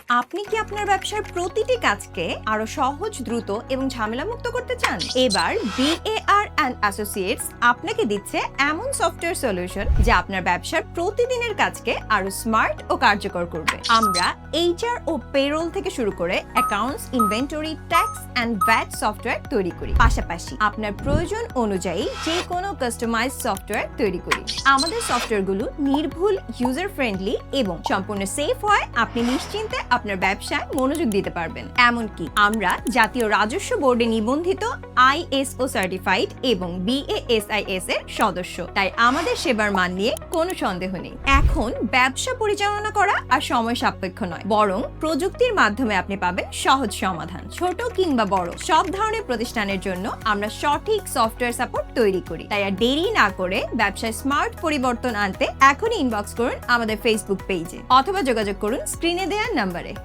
আপনি কি আপনার ব্যবসার প্রতিটি কাজকে আরো সহজ, দ্রুত এবং ঝামেলামুক্ত করতে চান? এবার BAR অ্যান্ড অ্যাসোসিয়েটস আপনাকে দিচ্ছে এমন সফটওয়্যার সলিউশন যা আপনার ব্যবসার প্রতিদিনের কাজকে আরো স্মার্ট ও কার্যকর করবে। আমরা HR ও পেরোল থেকে শুরু করে accounts, inventory, tax and VAT software তৈরি করি। পাশাপাশি আপনার প্রয়োজন অনুযায়ী যে কোনো কাস্টমাইজ সফটওয়্যার তৈরি করি। আমাদের সফটওয়্যারগুলো নির্ভুল, ইউজার ফ্রেন্ডলি এবং সম্পূর্ণ সেফ হয়। আপনি নিশ্চিন্তে আপনার ব্যবসায় মনোযোগ দিতে পারবেন। এমনকি আমরা জাতীয় রাজস্ব বোর্ডে নিবন্ধিত, ISO সার্টিফাইড এবং BASIS এর সদস্য, তাই আমাদের সেবার মান নিয়ে কোনো সন্দেহ নেই। এখন ব্যবসা পরিচালনা করা আর সময় সাপেক্ষ নয়, বরং প্রযুক্তির মাধ্যমে আপনি পাবেন সহজ সমাধান। ছোট কিংবা বড় সব ধরনের প্রতিষ্ঠানের জন্য আমরা সঠিক সফটওয়্যার সাপোর্ট তৈরি করি। তাই আর দেরি না করে ব্যবসায় স্মার্ট পরিবর্তন আনতে এখনই ইনবক্স করুন আমাদের ফেসবুক পেজে অথবা যোগাযোগ করুন স্ক্রিনে দেওয়া নাম্বারে।